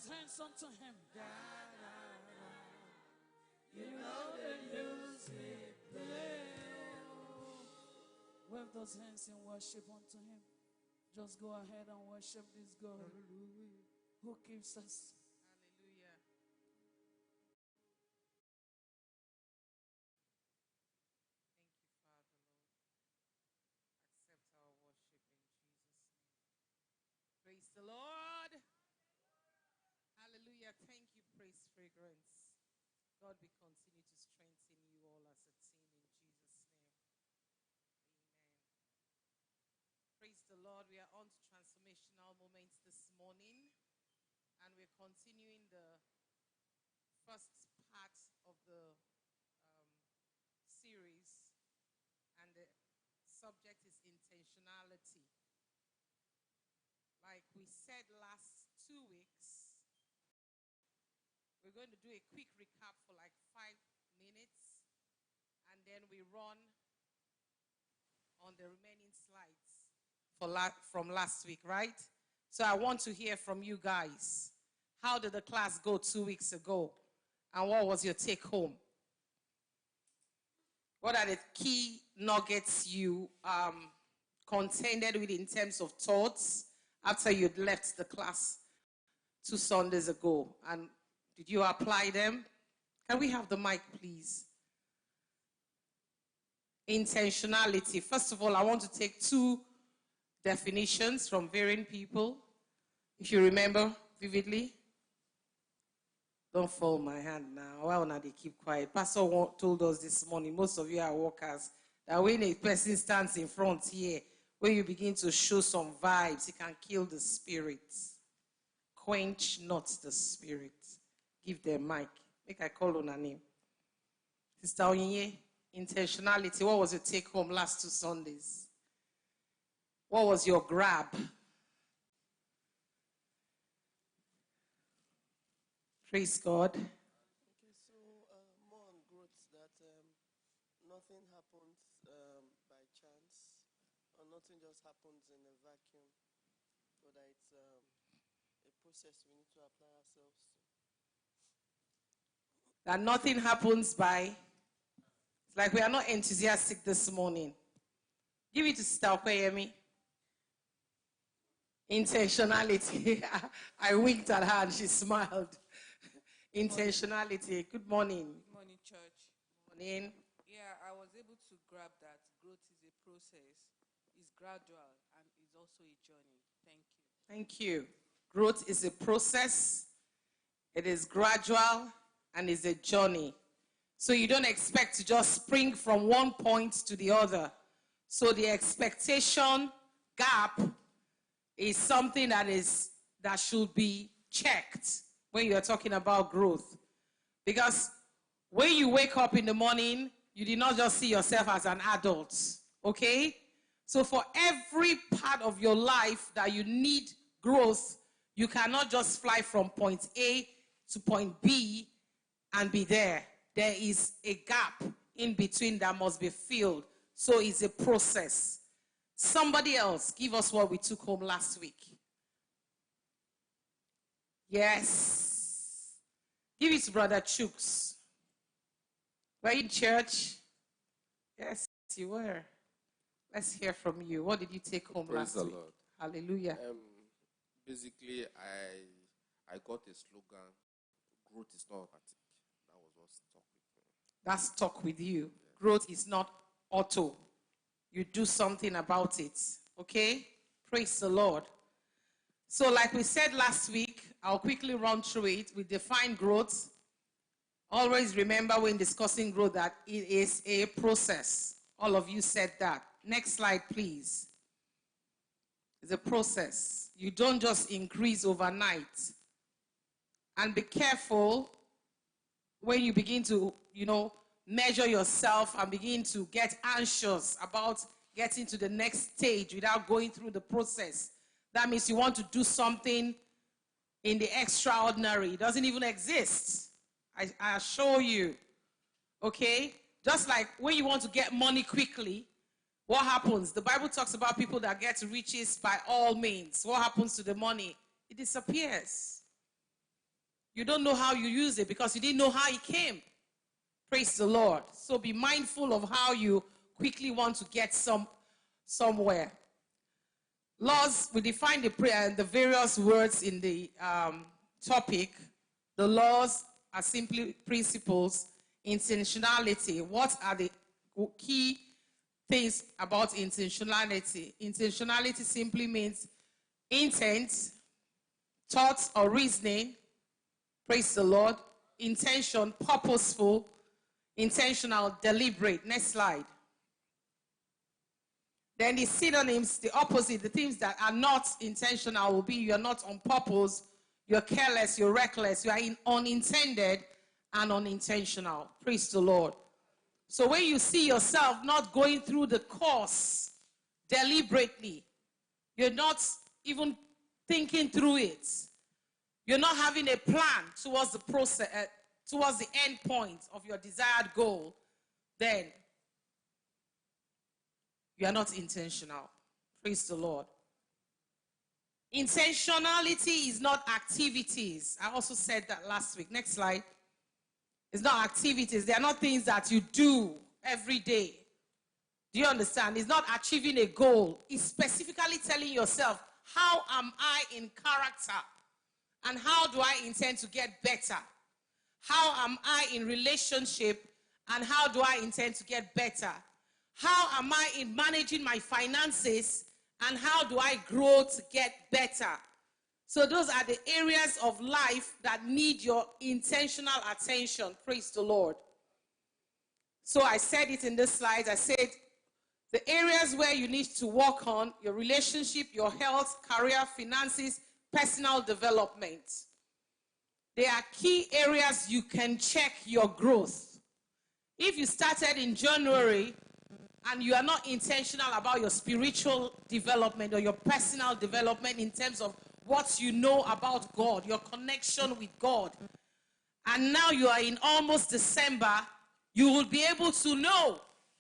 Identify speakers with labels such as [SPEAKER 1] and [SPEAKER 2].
[SPEAKER 1] those hands unto him.
[SPEAKER 2] You know the music play.
[SPEAKER 1] Wave those hands in worship unto him. Just go ahead and worship this God who keeps us.
[SPEAKER 3] Hallelujah. Thank you, Father, Lord. Accept our worship in Jesus' name. Praise the Lord. Hallelujah. Thank you, Praise Fragrance. God, we continue to strengthen you all as a team in Jesus' name. Amen. Praise the Lord. We are on to transformational moments this morning, and we're continuing the first part of the series, and the subject is intentionality. Like we said last 2 weeks, we're going to do a quick recap for like 5 minutes, and then we run on the remaining slides from last week, right? So I want to hear from you guys. How did the class go 2 weeks ago? And what was your take home? What are the key nuggets you contended with in terms of thoughts after you'd left the class 2 Sundays ago? And did you apply them? Can we have the mic, please? Intentionality. First of all, I want to take 2 definitions from varying people. If you remember vividly. Don't fall my hand now. Why not they keep quiet? Pastor told us this morning, most of you are workers, that when a person stands in front here, when you begin to show some vibes, it can kill the spirit. Quench not the spirit. Give them mic. Make I call on her name. Sister Onyinye, intentionality. What was your take home last 2 Sundays? What was your grab? Praise God.
[SPEAKER 2] Okay, so more on growth, that nothing happens by chance, or nothing just happens in a vacuum, but that it's a process we need to apply ourselves to.
[SPEAKER 3] That nothing happens by, it's like we are not enthusiastic this morning. Give it to Sister Okoyemi. Intentionality. I winked at her and she smiled. Intentionality. Good morning.
[SPEAKER 4] Good morning, church.
[SPEAKER 3] Morning.
[SPEAKER 4] Yeah, I was able to grab that growth is a process, it's gradual, and it's also a journey. Thank you.
[SPEAKER 3] Thank you. Growth is a process, it is gradual, and is a journey. So you don't expect to just spring from one point to the other. So the expectation gap is something that should be checked when you are talking about growth. Because when you wake up in the morning, you did not just see yourself as an adult, okay? So for every part of your life that you need growth, you cannot just fly from point A to point B and be there. There is a gap in between that must be filled. So it's a process. Somebody else, give us what we took home last week. Yes. Give it to Brother Chooks. Were you in church? Yes, you were. Let's hear from you. What did you take home
[SPEAKER 5] Praise
[SPEAKER 3] last
[SPEAKER 5] the
[SPEAKER 3] week?
[SPEAKER 5] Lord.
[SPEAKER 3] Hallelujah.
[SPEAKER 5] Basically, I got a slogan, growth is not automatic. That was what stuck with me.
[SPEAKER 3] That stuck with you. Yeah. Growth is not auto. You do something about it. Okay? Praise the Lord. So like we said last week, I'll quickly run through it. We define growth. Always remember when discussing growth that it is a process. All of you said that. Next slide, please. It's a process. You don't just increase overnight. And be careful when you begin to, measure yourself and begin to get anxious about getting to the next stage without going through the process. That means you want to do something in the extraordinary. It doesn't even exist. I assure you. Okay? Just like when you want to get money quickly, what happens? The Bible talks about people that get riches by all means. What happens to the money? It disappears. You don't know how you use it because you didn't know how it came. Praise the Lord. So be mindful of how you quickly want to get somewhere. Laws, we define the various words in the topic. The laws are simply principles. Intentionality. What are the key things about intentionality? Intentionality simply means intent, thoughts or reasoning. Praise the Lord. Intention, purposeful, intentional, deliberate. Next slide. Then the synonyms, the opposite, the things that are not intentional will be you're not on purpose, you're careless, you're reckless, you are unintended and unintentional. Praise the Lord. So when you see yourself not going through the course deliberately, you're not even thinking through it, you're not having a plan towards the process, towards the end point of your desired goal, then you are not intentional. Praise the Lord. Intentionality is not activities. I also said that last week. Next slide. It's not activities. They are not things that you do every day. Do you understand? It's not achieving a goal. It's specifically telling yourself, how am I in character? And how do I intend to get better? How am I in relationship? And how do I intend to get better? How am I in managing my finances? And how do I grow to get better? So those are the areas of life that need your intentional attention. Praise the Lord. So I said it in this slide. I said the areas where you need to work on: your relationship, your health, career, finances, personal development. They are key areas you can check your growth. If you started in January and you are not intentional about your spiritual development or your personal development in terms of what you know about God, your connection with God, and now you are in almost December, you will be able to know